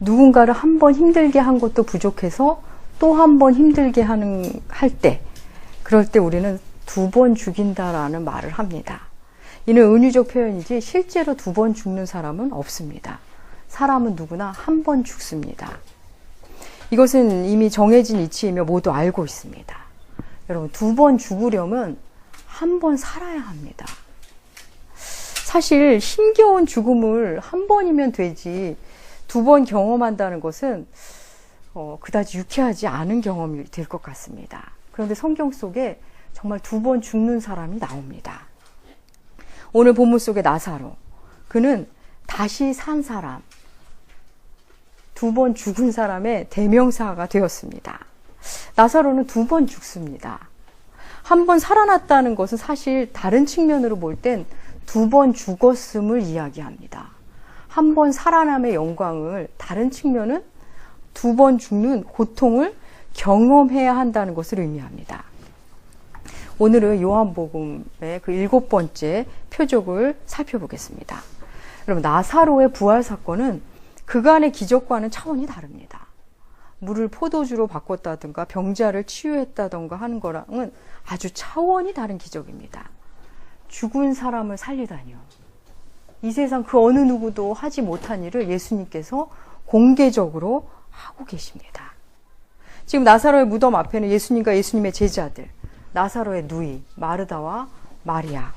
누군가를 한 번 힘들게 한 것도 부족해서 또 한 번 힘들게 할 때, 그럴 때 우리는 2번 죽인다라는 말을 합니다. 이는 은유적 표현이지 실제로 2번 죽는 사람은 없습니다. 사람은 누구나 한 번 죽습니다. 이것은 이미 정해진 이치이며 모두 알고 있습니다. 여러분, 2번 죽으려면 한 번 살아야 합니다. 사실 힘겨운 죽음을 한 번이면 되지 2번 경험한다는 것은 그다지 유쾌하지 않은 경험이 될 것 같습니다. 그런데 성경 속에 정말 2번 죽는 사람이 나옵니다. 오늘 본문 속의 나사로, 그는 다시 산 사람, 2번 죽은 사람의 대명사가 되었습니다. 나사로는 2번 죽습니다. 한 번 살아났다는 것은 사실 다른 측면으로 볼 땐 2번 죽었음을 이야기합니다. 한 번 살아남의 영광을, 다른 측면은 2번 죽는 고통을 경험해야 한다는 것을 의미합니다. 오늘은 요한복음의 그 7번째 표적을 살펴보겠습니다. 여러분, 나사로의 부활 사건은 그간의 기적과는 차원이 다릅니다. 물을 포도주로 바꿨다든가 병자를 치유했다든가 하는 거랑은 아주 차원이 다른 기적입니다. 죽은 사람을 살리다니요. 이 세상 그 어느 누구도 하지 못한 일을 예수님께서 공개적으로 하고 계십니다. 지금 나사로의 무덤 앞에는 예수님과 예수님의 제자들, 나사로의 누이 마르다와 마리아,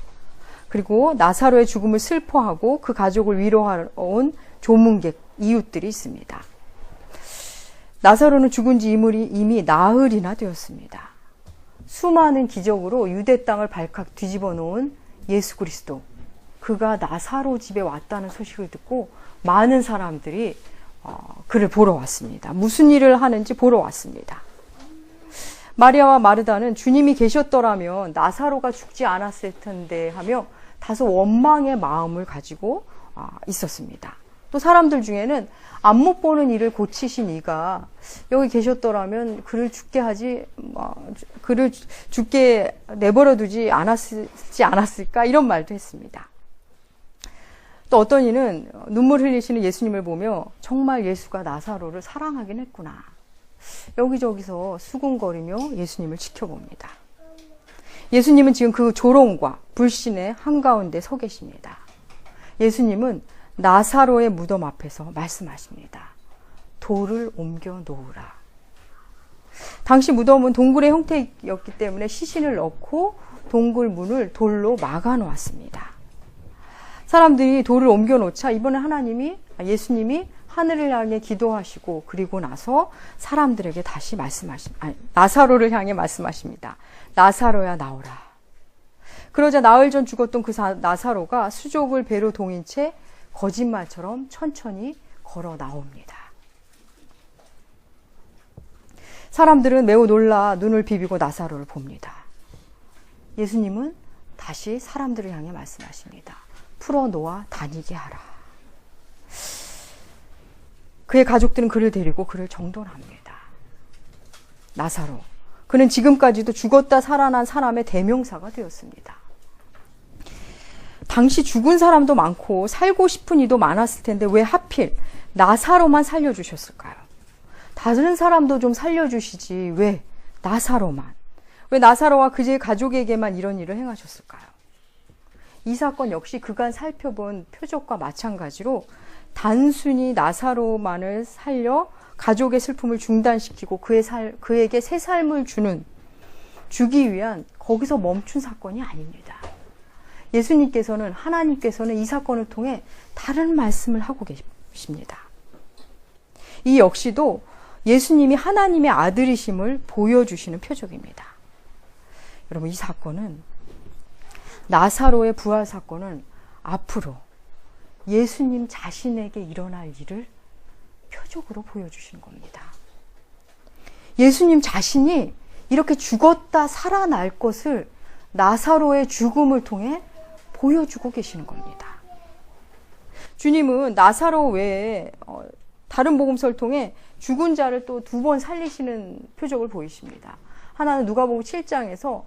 그리고 나사로의 죽음을 슬퍼하고 그 가족을 위로하러 온 조문객, 이웃들이 있습니다. 나사로는 죽은 지 이미 나흘이나 되었습니다. 수많은 기적으로 유대 땅을 발칵 뒤집어 놓은 예수 그리스도, 그가 나사로 집에 왔다는 소식을 듣고 많은 사람들이 그를 보러 왔습니다. 무슨 일을 하는지 보러 왔습니다. 마리아와 마르다는 주님이 계셨더라면 나사로가 죽지 않았을 텐데 하며 다소 원망의 마음을 가지고 있었습니다. 또 사람들 중에는 안 못 보는 일을 고치신 이가 여기 계셨더라면 그를 죽게 내버려 두지 않았을까, 이런 말도 했습니다. 또 어떤 이는 눈물 흘리시는 예수님을 보며 정말 예수가 나사로를 사랑하긴 했구나, 여기저기서 수군거리며 예수님을 지켜봅니다. 예수님은 지금 그 조롱과 불신의 한가운데 서 계십니다. 예수님은 나사로의 무덤 앞에서 말씀하십니다. 돌을 옮겨 놓으라. 당시 무덤은 동굴의 형태였기 때문에 시신을 넣고 동굴 문을 돌로 막아 놓았습니다. 사람들이 돌을 옮겨 놓자 이번에 예수님이 하늘을 향해 기도하시고, 그리고 나서 사람들에게 다시 나사로를 향해 말씀하십니다. 나사로야, 나오라. 그러자 나흘 전 죽었던 그 나사로가 수족을 배로 동인 채 거짓말처럼 천천히 걸어 나옵니다. 사람들은 매우 놀라 눈을 비비고 나사로를 봅니다. 예수님은 다시 사람들을 향해 말씀하십니다. 풀어놓아 다니게 하라. 그의 가족들은 그를 데리고 그를 정돈합니다. 나사로, 그는 지금까지도 죽었다 살아난 사람의 대명사가 되었습니다. 당시 죽은 사람도 많고 살고 싶은 이도 많았을 텐데 왜 하필 나사로만 살려주셨을까요? 다른 사람도 좀 살려주시지 왜 나사로만? 왜 나사로와 그의 가족에게만 이런 일을 행하셨을까요? 이 사건 역시 그간 살펴본 표적과 마찬가지로 단순히 나사로만을 살려 가족의 슬픔을 중단시키고 그에게 새 삶을 주기 위한 거기서 멈춘 사건이 아닙니다. 하나님께서는 이 사건을 통해 다른 말씀을 하고 계십니다. 이 역시도 예수님이 하나님의 아들이심을 보여주시는 표적입니다. 여러분, 이 사건은, 나사로의 부활 사건은 앞으로 예수님 자신에게 일어날 일을 표적으로 보여주시는 겁니다. 예수님 자신이 이렇게 죽었다 살아날 것을 나사로의 죽음을 통해 보여주고 계시는 겁니다. 주님은 나사로 외에 다른 복음서를 통해 죽은 자를 또 2번 살리시는 표적을 보이십니다. 하나는 누가복음 7장에서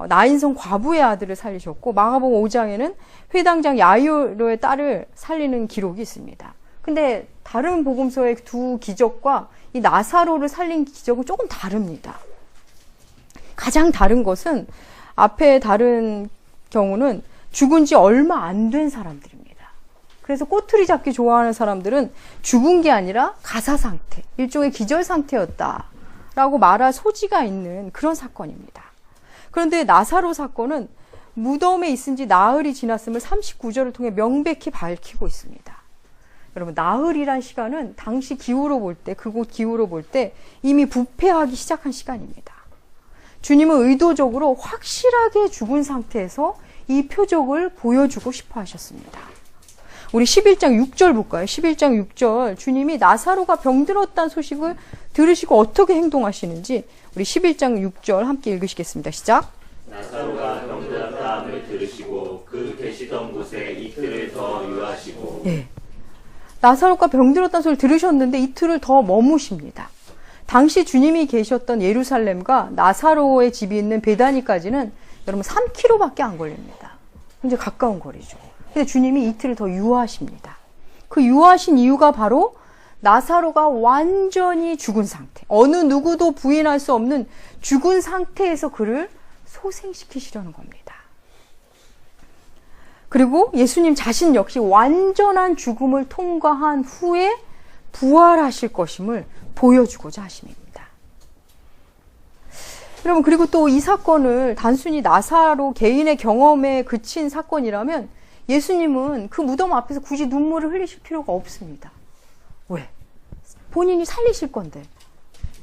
나인성 과부의 아들을 살리셨고, 마가복음 5장에는 회당장 야이로의 딸을 살리는 기록이 있습니다. 근데 다른 복음서의 두 기적과 이 나사로를 살린 기적은 조금 다릅니다. 가장 다른 것은 앞에 다른 경우는 죽은 지 얼마 안 된 사람들입니다. 그래서 꼬투리 잡기 좋아하는 사람들은 죽은 게 아니라 가사 상태, 일종의 기절 상태였다라고 말할 소지가 있는 그런 사건입니다. 그런데 나사로 사건은 무덤에 있은 지 나흘이 지났음을 39절을 통해 명백히 밝히고 있습니다. 여러분, 나흘이란 시간은 당시 기후로 볼 때, 그곳 기후로 볼 때 이미 부패하기 시작한 시간입니다. 주님은 의도적으로 확실하게 죽은 상태에서 이 표적을 보여주고 싶어 하셨습니다. 우리 11장 6절 볼까요? 11장 6절, 주님이 나사로가 병들었다는 소식을 들으시고 어떻게 행동하시는지 우리 11장 6절 함께 읽으시겠습니다. 시작. 나사로가 병들었다함을 들으시고 그 계시던 곳에 이틀을 더 유하시고. 네. 나사로가 병들었다는 소리를 들으셨는데 이틀을 더 머무십니다. 당시 주님이 계셨던 예루살렘과 나사로의 집이 있는 베다니까지는 여러분 3km밖에 안 걸립니다. 굉장히 가까운 거리죠. 근데 주님이 이틀을 더 유하십니다. 그 유하신 이유가 바로 나사로가 완전히 죽은 상태, 어느 누구도 부인할 수 없는 죽은 상태에서 그를 소생시키시려는 겁니다. 그리고 예수님 자신 역시 완전한 죽음을 통과한 후에 부활하실 것임을 보여주고자 하심입니다. 여러분, 그리고 또 이 사건을 단순히 나사로 개인의 경험에 그친 사건이라면 예수님은 그 무덤 앞에서 굳이 눈물을 흘리실 필요가 없습니다. 왜? 본인이 살리실 건데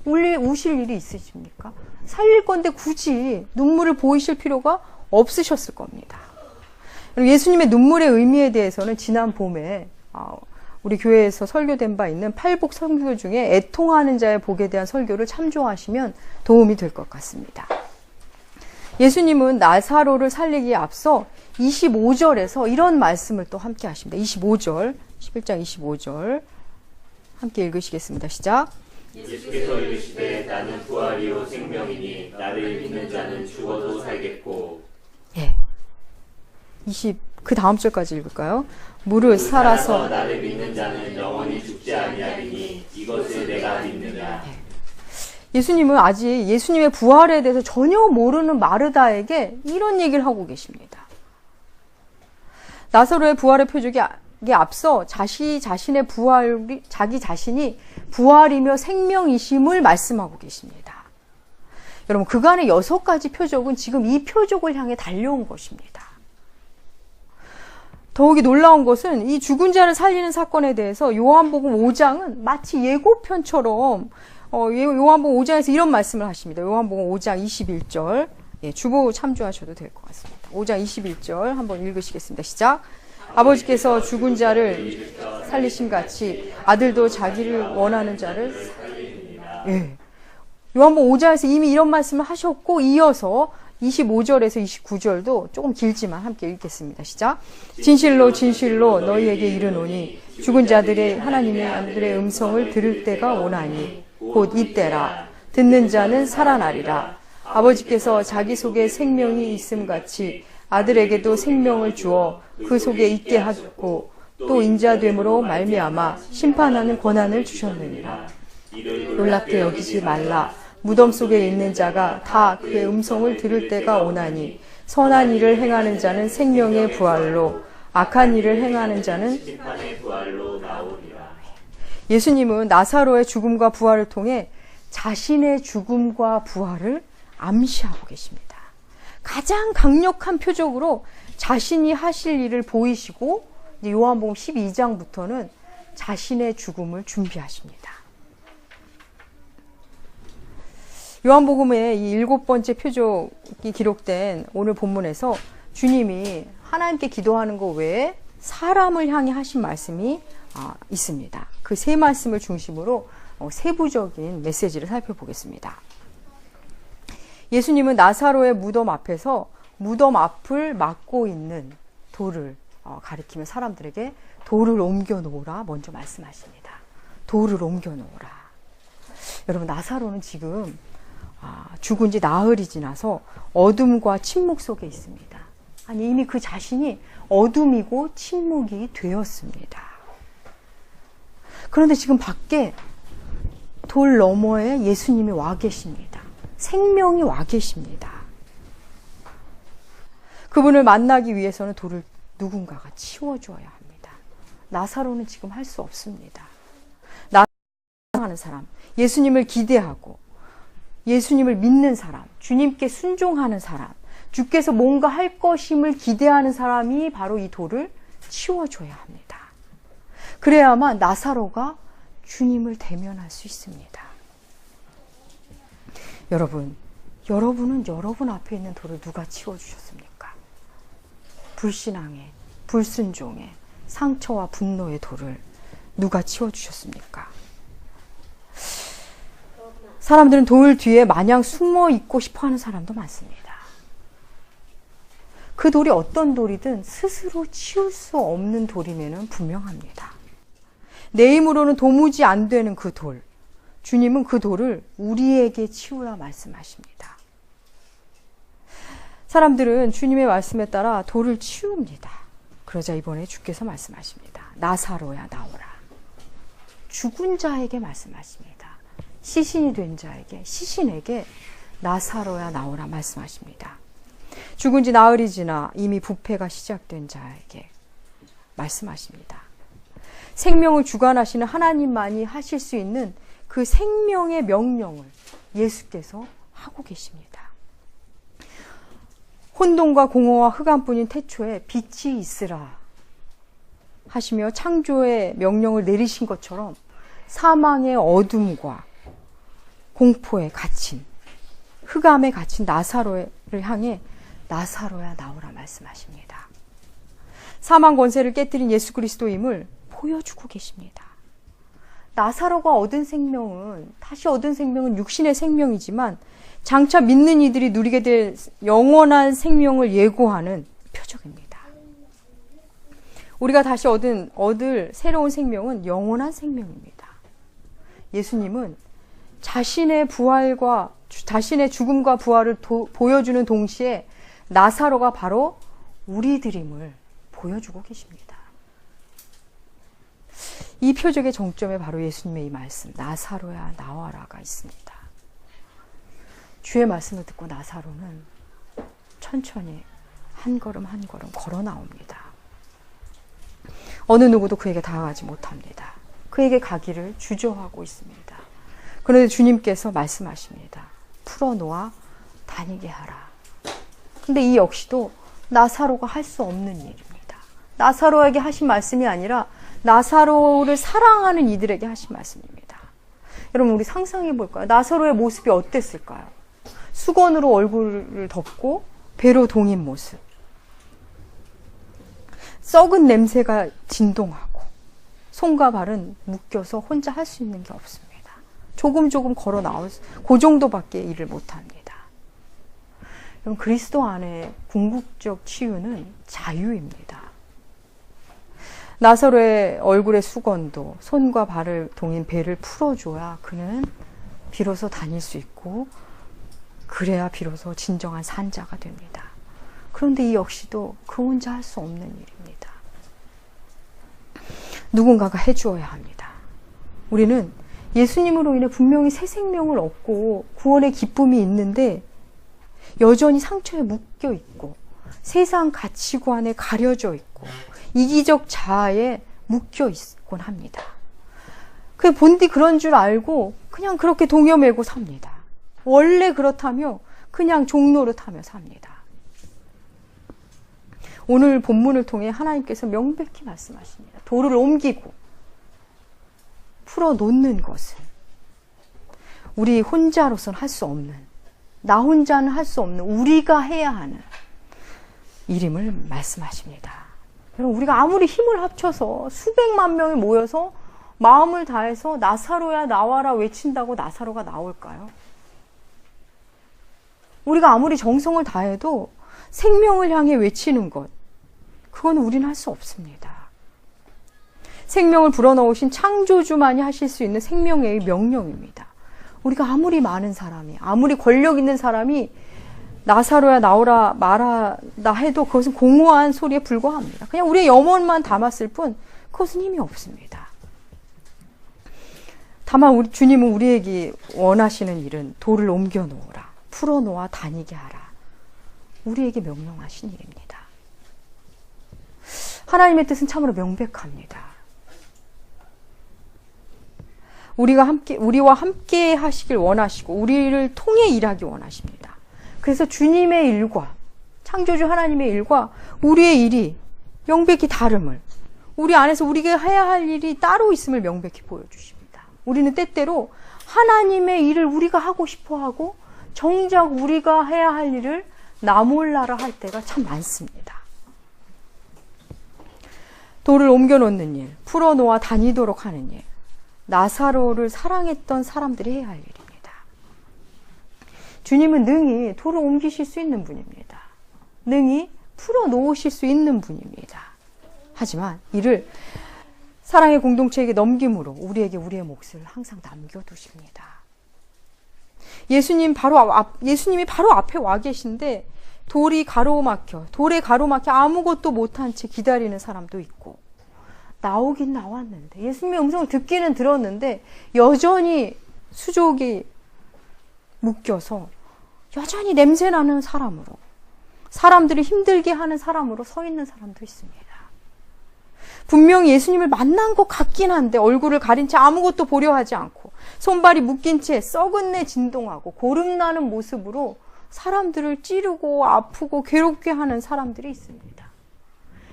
우실 일이 있으십니까? 살릴 건데 굳이 눈물을 보이실 필요가 없으셨을 겁니다. 예수님의 눈물의 의미에 대해서는 지난 봄에 우리 교회에서 설교된 바 있는 팔복 설교 중에 애통하는 자의 복에 대한 설교를 참조하시면 도움이 될 것 같습니다. 예수님은 나사로를 살리기에 앞서 25절에서 이런 말씀을 또 함께 하십니다. 25절, 11장 25절 함께 읽으시겠습니다. 시작. 예수께서 이르시되 나는 부활이요 생명이니 나를 믿는 자는 죽어도 살겠고. 예. 그 다음 절까지 읽을까요? 무릇 살아서 나를 믿는 자는 영원히 죽지 아니하리니 이것을 내가 믿느냐. 예수님은 아직 예수님의 부활에 대해서 전혀 모르는 마르다에게 이런 얘기를 하고 계십니다. 나사로의 부활의 표적이 앞서 자기 자신이 부활이며 생명이심을 말씀하고 계십니다. 여러분, 그간의 6가지 표적은 지금 이 표적을 향해 달려온 것입니다. 더욱이 놀라운 것은 이 죽은 자를 살리는 사건에 대해서 요한복음 5장은 마치 예고편처럼 요한복음 5장에서 이런 말씀을 하십니다. 요한복음 5장 21절, 주보 참조하셔도 될 것 같습니다. 5장 21절 한번 읽으시겠습니다. 시작. 아버지께서 죽은 자를 살리심같이 아들도 자기를 원하는 자를 살리리라. 예. 요한복음 5장에서 이미 이런 말씀을 하셨고, 이어서 25절에서 29절도 조금 길지만 함께 읽겠습니다. 시작. 진실로 진실로 너희에게 이르노니 죽은 자들의 하나님의 아들의 음성을 들을 때가 오나니 곧 이때라. 듣는 자는 살아나리라. 아버지께서 자기 속에 생명이 있음같이 아들에게도 생명을 주어 그 속에 있게 하셨고 또 인자됨으로 말미암아 심판하는 권한을 주셨느니라. 놀랍게 여기지 말라. 무덤 속에 있는 자가 다 그의 음성을 들을 때가 오나니 선한 일을 행하는 자는 생명의 부활로 악한 일을 행하는 자는 심판의 부활로 나오리라. 예수님은 나사로의 죽음과 부활을 통해 자신의 죽음과 부활을 암시하고 계십니다. 가장 강력한 표적으로 자신이 하실 일을 보이시고 요한복음 12장부터는 자신의 죽음을 준비하십니다. 요한복음의 이 7번째 표적이 기록된 오늘 본문에서 주님이 하나님께 기도하는 것 외에 사람을 향해 하신 말씀이 있습니다. 그 세 말씀을 중심으로 세부적인 메시지를 살펴보겠습니다. 예수님은 나사로의 무덤 앞에서 무덤 앞을 막고 있는 돌을 가리키며 사람들에게 돌을 옮겨 놓으라 먼저 말씀하십니다. 돌을 옮겨 놓으라. 여러분, 나사로는 지금 죽은 지 나흘이 지나서 어둠과 침묵 속에 있습니다. 아니, 이미 그 자신이 어둠이고 침묵이 되었습니다. 그런데 지금 밖에 돌 너머에 예수님이 와 계십니다. 생명이 와 계십니다. 그분을 만나기 위해서는 돌을 누군가가 치워줘야 합니다. 나사로는 지금 할 수 없습니다. 나사로는 사람, 예수님을 기대하고 예수님을 믿는 사람, 주님께 순종하는 사람, 주께서 뭔가 할 것임을 기대하는 사람이 바로 이 돌을 치워줘야 합니다. 그래야만 나사로가 주님을 대면할 수 있습니다. 여러분은 여러분 앞에 있는 돌을 누가 치워주셨습니까? 불신앙의, 불순종의, 상처와 분노의 돌을 누가 치워주셨습니까? 사람들은 돌 뒤에 마냥 숨어 있고 싶어 하는 사람도 많습니다. 그 돌이 어떤 돌이든 스스로 치울 수 없는 돌임에는 분명합니다. 내 힘으로는 도무지 안 되는 그 돌, 주님은 그 돌을 우리에게 치우라 말씀하십니다. 사람들은 주님의 말씀에 따라 돌을 치웁니다. 그러자 이번에 주께서 말씀하십니다. 나사로야 나오라. 죽은 자에게 말씀하십니다. 시신이 된 자에게, 시신에게 나사로야 나오라 말씀하십니다. 죽은 지 나흘이 지나 이미 부패가 시작된 자에게 말씀하십니다. 생명을 주관하시는 하나님만이 하실 수 있는 그 생명의 명령을 예수께서 하고 계십니다. 혼돈과 공허와 흑암뿐인 태초에 빛이 있으라 하시며 창조의 명령을 내리신 것처럼 사망의 어둠과 공포에 갇힌, 흑암에 갇힌 나사로를 향해 나사로야 나오라 말씀하십니다. 사망 권세를 깨뜨린 예수 그리스도임을 보여주고 계십니다. 나사로가 얻은 생명은, 다시 얻은 생명은 육신의 생명이지만 장차 믿는 이들이 누리게 될 영원한 생명을 예고하는 표적입니다. 우리가 다시 얻을 새로운 생명은 영원한 생명입니다. 예수님은 자신의 부활과 자신의 죽음과 부활을 보여주는 동시에 나사로가 바로 우리들임을 보여주고 계십니다. 이 표적의 정점에 바로 예수님의 이 말씀, 나사로야 나와라가 있습니다. 주의 말씀을 듣고 나사로는 천천히 한 걸음 한 걸음 걸어 나옵니다. 어느 누구도 그에게 다가가지 못합니다. 그에게 가기를 주저하고 있습니다. 그런데 주님께서 말씀하십니다. 풀어놓아 다니게 하라. 근데 이 역시도 나사로가 할 수 없는 일입니다. 나사로에게 하신 말씀이 아니라 나사로를 사랑하는 이들에게 하신 말씀입니다. 여러분, 우리 상상해 볼까요? 나사로의 모습이 어땠을까요? 수건으로 얼굴을 덮고 배로 동인 모습. 썩은 냄새가 진동하고 손과 발은 묶여서 혼자 할 수 있는 게 없습니다. 조금 걸어 나올 그 정도밖에 일을 못합니다. 그럼 그리스도 안에 궁극적 치유는 자유입니다. 나사로의 얼굴의 수건도 손과 발을 동인 배를 풀어줘야 그는 비로소 다닐 수 있고 그래야 비로소 진정한 산자가 됩니다. 그런데 이 역시도 그 혼자 할 수 없는 일입니다. 누군가가 해주어야 합니다. 우리는 예수님으로 인해 분명히 새 생명을 얻고 구원의 기쁨이 있는데 여전히 상처에 묶여 있고 세상 가치관에 가려져 있고 이기적 자아에 묶여 있곤 합니다. 그 본디 그런 줄 알고 그냥 그렇게 동여매고 삽니다. 원래 그렇다며 그냥 종노릇하며 삽니다. 오늘 본문을 통해 하나님께서 명백히 말씀하십니다. 돌을 옮기고 풀어놓는 것은 우리 혼자로서는 할 수 없는, 나 혼자는 할 수 없는 우리가 해야 하는 일임을 말씀하십니다. 여러분, 우리가 아무리 힘을 합쳐서 수백만 명이 모여서 마음을 다해서 나사로야 나와라 외친다고 나사로가 나올까요? 우리가 아무리 정성을 다해도 생명을 향해 외치는 것, 그건 우리는 할 수 없습니다. 생명을 불어넣으신 창조주만이 하실 수 있는 생명의 명령입니다. 우리가 아무리 많은 사람이, 아무리 권력 있는 사람이 나사로야 나오라 말하다 해도 그것은 공허한 소리에 불과합니다. 그냥 우리의 염원만 담았을 뿐 그것은 힘이 없습니다. 다만 주님은 우리에게 원하시는 일은 돌을 옮겨 놓으라, 풀어놓아 다니게 하라. 우리에게 명령하신 일입니다. 하나님의 뜻은 참으로 명백합니다. 우리와 함께 하시길 원하시고 우리를 통해 일하기 원하십니다. 그래서 주님의 일과 창조주 하나님의 일과 우리의 일이 명백히 다름을, 우리 안에서 우리가 해야 할 일이 따로 있음을 명백히 보여주십니다. 우리는 때때로 하나님의 일을 우리가 하고 싶어하고 정작 우리가 해야 할 일을 나 몰라라 할 때가 참 많습니다. 돌을 옮겨놓는 일, 풀어놓아 다니도록 하는 일, 나사로를 사랑했던 사람들이 해야 할 일입니다. 주님은 능히 돌을 옮기실 수 있는 분입니다. 능히 풀어놓으실 수 있는 분입니다. 하지만 이를 사랑의 공동체에게 넘김으로 우리에게 우리의 몫을 항상 남겨두십니다. 예수님이 바로 앞에 와 계신데 돌에 가로막혀 아무것도 못한 채 기다리는 사람도 있고, 나오긴 나왔는데 예수님의 음성을 듣기는 들었는데 여전히 수족이 묶여서 여전히 냄새나는 사람으로, 사람들이 힘들게 하는 사람으로 서 있는 사람도 있습니다. 분명히 예수님을 만난 것 같긴 한데 얼굴을 가린 채 아무것도 보려 하지 않고 손발이 묶인 채 썩은 내 진동하고 고름나는 모습으로 사람들을 찌르고 아프고 괴롭게 하는 사람들이 있습니다.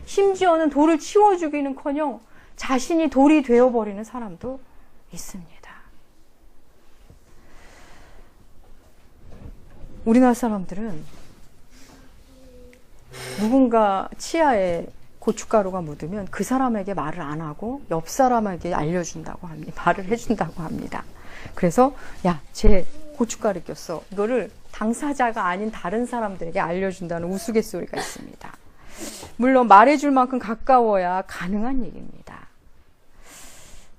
심지어는 돌을 치워주기는커녕 자신이 돌이 되어버리는 사람도 있습니다. 우리나라 사람들은 누군가 치아에 고춧가루가 묻으면 그 사람에게 말을 안 하고 옆 사람에게 알려준다고 합니다. 말을 해준다고 합니다. 그래서 야, 쟤 고춧가루 꼈어. 이거를 당사자가 아닌 다른 사람들에게 알려준다는 우스갯소리가 있습니다. 물론 말해줄 만큼 가까워야 가능한 얘기입니다.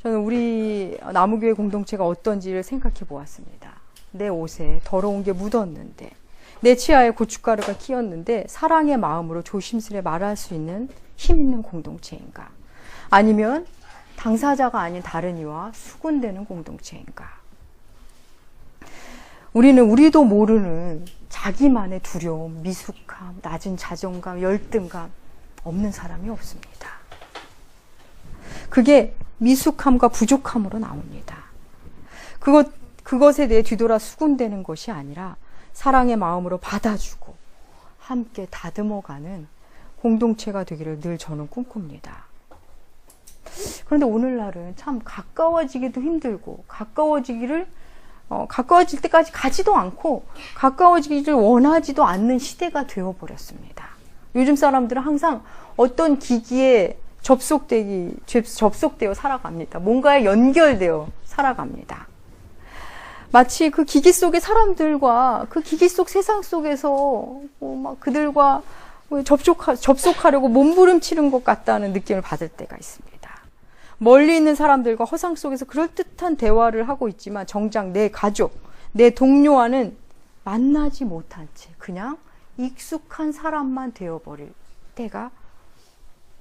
저는 우리 나무교회 공동체가 어떤지를 생각해 보았습니다. 내 옷에 더러운 게 묻었는데, 내 치아에 고춧가루가 끼었는데 사랑의 마음으로 조심스레 말할 수 있는 힘 있는 공동체인가? 아니면 당사자가 아닌 다른 이와 수군대는 공동체인가? 우리도 모르는 자기만의 두려움, 미숙함, 낮은 자존감, 열등감 없는 사람이 없습니다. 그게 미숙함과 부족함으로 나옵니다. 그것에 대해 뒤돌아 수군대는 것이 아니라 사랑의 마음으로 받아주고 함께 다듬어가는 공동체가 되기를 늘 저는 꿈꿉니다. 그런데 오늘날은 참 가까워지기도 힘들고 가까워질 때까지 가지도 않고 가까워지기를 원하지도 않는 시대가 되어버렸습니다. 요즘 사람들은 항상 어떤 기기에 접속되어 살아갑니다. 뭔가에 연결되어 살아갑니다. 마치 그 기기 속의 사람들과 그 기기 속 세상 속에서 막 그들과 접속하려고 몸부림치는 것 같다는 느낌을 받을 때가 있습니다. 멀리 있는 사람들과 허상 속에서 그럴듯한 대화를 하고 있지만 정작 내 가족, 내 동료와는 만나지 못한 채 그냥 익숙한 사람만 되어버릴 때가,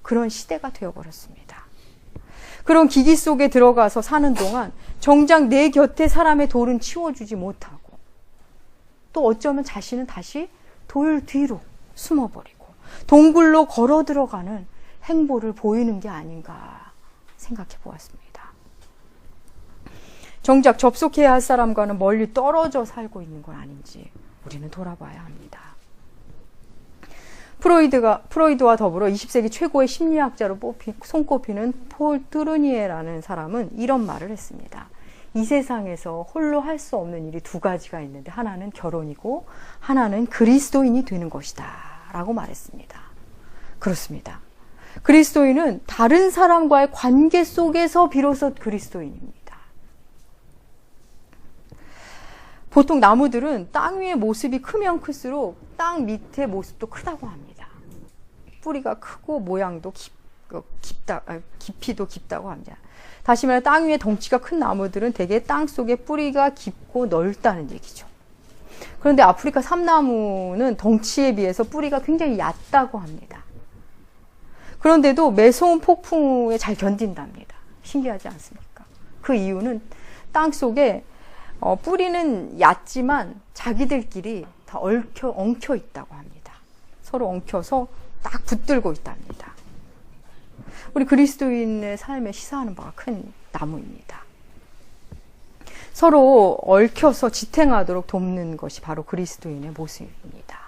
그런 시대가 되어버렸습니다. 그런 기기 속에 들어가서 사는 동안 정작 내 곁에 사람의 돌은 치워주지 못하고 또 어쩌면 자신은 다시 돌 뒤로 숨어버리고 동굴로 걸어 들어가는 행보를 보이는 게 아닌가 생각해 보았습니다. 정작 접속해야 할 사람과는 멀리 떨어져 살고 있는 건 아닌지 우리는 돌아봐야 합니다. 프로이드와 더불어 20세기 최고의 심리학자로 손꼽히는 폴 뚜르니에라는 사람은 이런 말을 했습니다. 이 세상에서 홀로 할 수 없는 일이 두 가지가 있는데 하나는 결혼이고 하나는 그리스도인이 되는 것이다 라고 말했습니다. 그렇습니다. 그리스도인은 다른 사람과의 관계 속에서 비로소 그리스도인입니다. 보통 나무들은 땅 위의 모습이 크면 클수록 땅 밑의 모습도 크다고 합니다. 뿌리가 크고 모양도 깊이도 깊다고 합니다. 다시 말해 땅 위에 덩치가 큰 나무들은 대개 땅 속에 뿌리가 깊고 넓다는 얘기죠. 그런데 아프리카 삼나무는 덩치에 비해서 뿌리가 굉장히 얕다고 합니다. 그런데도 매서운 폭풍에 잘 견딘답니다. 신기하지 않습니까? 그 이유는 땅 속에 뿌리는 얕지만 자기들끼리 다 엉켜 있다고 합니다. 서로 엉켜서 딱 붙들고 있답니다. 우리 그리스도인의 삶에 시사하는 바가 큰 나무입니다. 서로 얽혀서 지탱하도록 돕는 것이 바로 그리스도인의 모습입니다.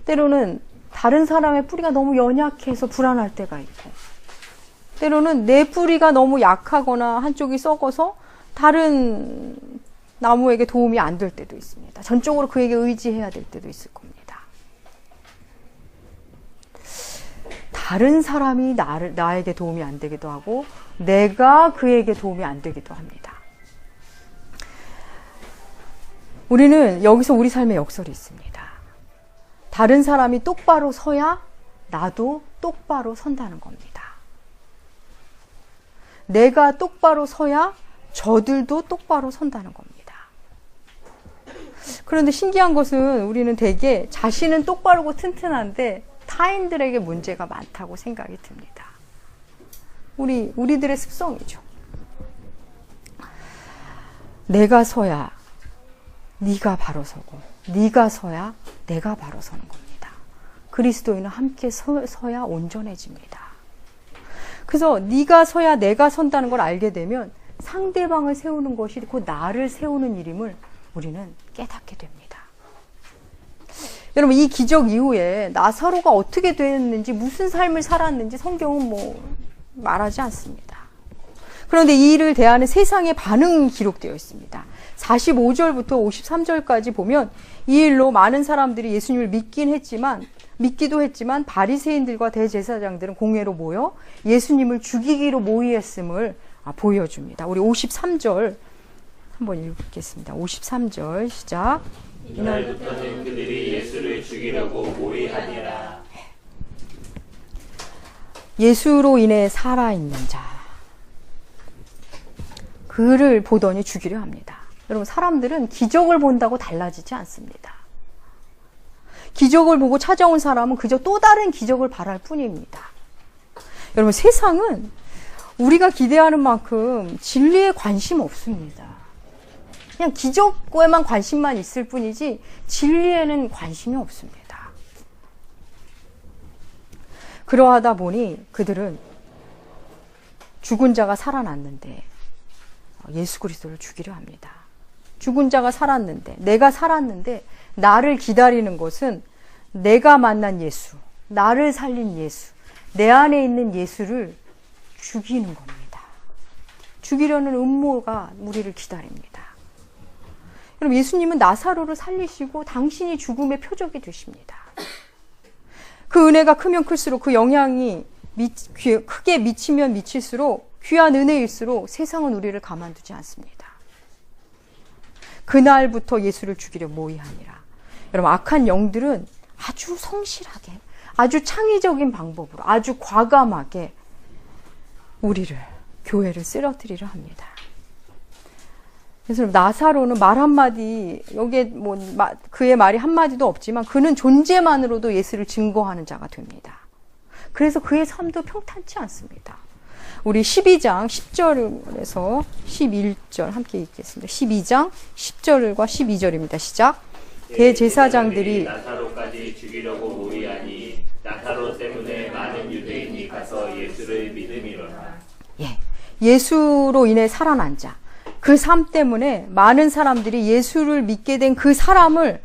때로는 다른 사람의 뿌리가 너무 연약해서 불안할 때가 있고, 때로는 내 뿌리가 너무 약하거나 한쪽이 썩어서 다른 나무에게 도움이 안 될 때도 있습니다. 전적으로 그에게 의지해야 될 때도 있을 겁니다. 다른 사람이 나에게 도움이 안 되기도 하고, 내가 그에게 도움이 안 되기도 합니다. 우리는 여기서 우리 삶의 역설이 있습니다. 다른 사람이 똑바로 서야 나도 똑바로 선다는 겁니다. 내가 똑바로 서야 저들도 똑바로 선다는 겁니다. 그런데 신기한 것은 우리는 대개 자신은 똑바르고 튼튼한데 타인들에게 문제가 많다고 생각이 듭니다. 우리들의 습성이죠. 내가 서야 네가 바로 서고, 네가 서야 내가 바로 서는 겁니다. 그리스도인은 함께 서야 온전해집니다. 그래서 네가 서야 내가 선다는 걸 알게 되면 상대방을 세우는 것이 곧 나를 세우는 일임을 우리는 깨닫게 됩니다. 여러분, 이 기적 이후에 나사로가 어떻게 됐는지, 무슨 삶을 살았는지 성경은 말하지 않습니다. 그런데 이 일을 대하는 세상의 반응이 기록되어 있습니다. 45절부터 53절까지 보면 이 일로 많은 사람들이 예수님을 믿기도 했지만 바리새인들과 대제사장들은 공회로 모여 예수님을 죽이기로 모의했음을 보여줍니다. 우리 53절 한번 읽겠습니다. 53절 시작. 이날부터는 그들이 예수를 죽이려고 모의하니라. 예수로 인해 살아있는 자, 그를 보더니 죽이려 합니다. 여러분, 사람들은 기적을 본다고 달라지지 않습니다. 기적을 보고 찾아온 사람은 그저 또 다른 기적을 바랄 뿐입니다. 여러분, 세상은 우리가 기대하는 만큼 진리에 관심 없습니다. 그냥 기적에만 관심만 있을 뿐이지 진리에는 관심이 없습니다. 그러하다 보니 그들은 죽은 자가 살아났는데 예수 그리스도를 죽이려 합니다. 죽은 자가 살았는데, 내가 살았는데 나를 기다리는 것은 내가 만난 예수, 나를 살린 예수, 내 안에 있는 예수를 죽이는 겁니다. 죽이려는 음모가 우리를 기다립니다. 여러분, 예수님은 나사로를 살리시고 당신이 죽음의 표적이 되십니다. 그 은혜가 크면 클수록, 그 영향이 크게 미치면 미칠수록, 귀한 은혜일수록 세상은 우리를 가만두지 않습니다. 그날부터 예수를 죽이려 모의하니라. 여러분, 악한 영들은 아주 성실하게, 아주 창의적인 방법으로, 아주 과감하게 우리를, 교회를 쓰러뜨리려 합니다. 그래서 나사로는 말 한마디, 여기에 그의 말이 한마디도 없지만 그는 존재만으로도 예수를 증거하는 자가 됩니다. 그래서 그의 삶도 평탄치 않습니다. 우리 12장 10절에서 11절 함께 읽겠습니다. 12장 10절과 12절입니다. 시작. 대제사장들이 나사로까지 죽이려고 모의하니 나사로 때문에 많은 유대인이 가서 예수를 믿음이로라. 예수로 인해 살아난 자, 그 삶 때문에 많은 사람들이 예수를 믿게 된 그 사람을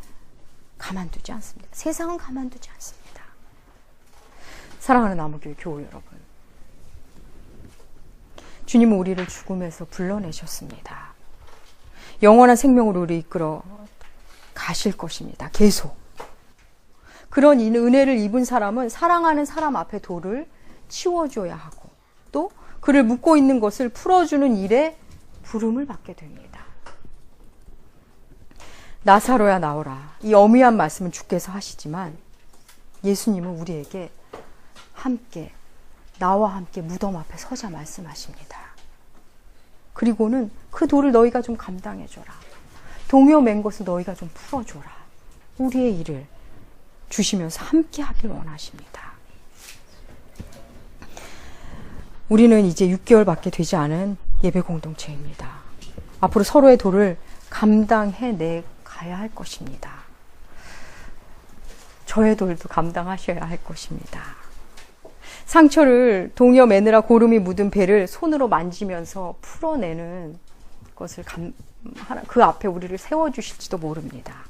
가만두지 않습니다. 세상은 가만두지 않습니다. 사랑하는 남우교회 교우 여러분, 주님은 우리를 죽음에서 불러내셨습니다. 영원한 생명으로 우리 이끌어 가실 것입니다. 계속. 그런 은혜를 입은 사람은 사랑하는 사람 앞에 돌을 치워줘야 하고, 또 그를 묶고 있는 것을 풀어주는 일에 부름을 받게 됩니다. 나사로야 나오라. 이 어미한 말씀은 주께서 하시지만 예수님은 우리에게 나와 함께 무덤 앞에 서자 말씀하십니다. 그리고는 그 돌을 너희가 좀 감당해줘라. 동요 맨 것을 너희가 좀 풀어줘라. 우리의 일을 주시면서 함께 하길 원하십니다. 우리는 이제 6개월밖에 되지 않은 예배 공동체입니다. 앞으로 서로의 도를 감당해내 가야 할 것입니다. 저의 돌도 감당하셔야 할 것입니다. 상처를 동여 매느라 고름이 묻은 배를 손으로 만지면서 풀어내는 것을 그 앞에 우리를 세워주실지도 모릅니다.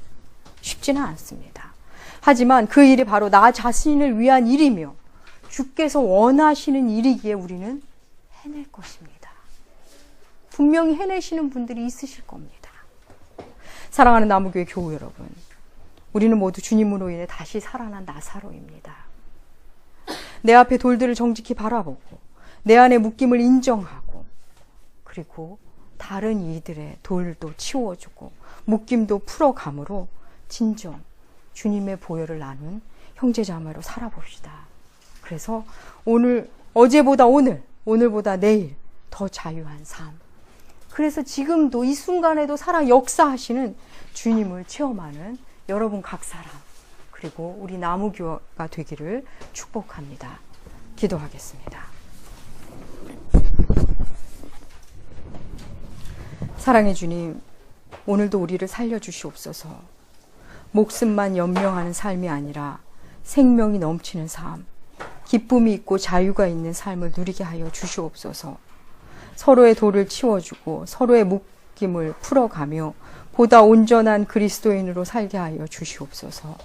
쉽지는 않습니다. 하지만 그 일이 바로 나 자신을 위한 일이며 주께서 원하시는 일이기에 우리는 해낼 것입니다. 분명히 해내시는 분들이 있으실 겁니다. 사랑하는 나무교회 교우 여러분, 우리는 모두 주님으로 인해 다시 살아난 나사로입니다. 내 앞에 돌들을 정직히 바라보고 내 안에 묶임을 인정하고 그리고 다른 이들의 돌도 치워주고 묶임도 풀어감으로 진정 주님의 보혈을 나눈 형제자매로 살아봅시다. 그래서 어제보다 오늘보다 내일 더 자유한 삶. 그래서 지금도 이 순간에도 살아 역사하시는 주님을 체험하는 여러분 각 사람, 그리고 우리 나무교회가 되기를 축복합니다. 기도하겠습니다. 사랑의 주님, 오늘도 우리를 살려주시옵소서. 목숨만 연명하는 삶이 아니라 생명이 넘치는 삶, 기쁨이 있고 자유가 있는 삶을 누리게 하여 주시옵소서. 서로의 돌을 치워주고 서로의 묶임을 풀어가며 보다 온전한 그리스도인으로 살게 하여 주시옵소서.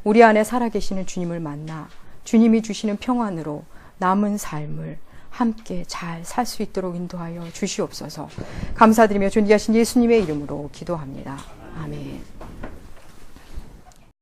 우리 안에 살아계시는 주님을 만나 주님이 주시는 평안으로 남은 삶을 함께 잘 살 수 있도록 인도하여 주시옵소서. 감사드리며 존귀하신 예수님의 이름으로 기도합니다. 아멘.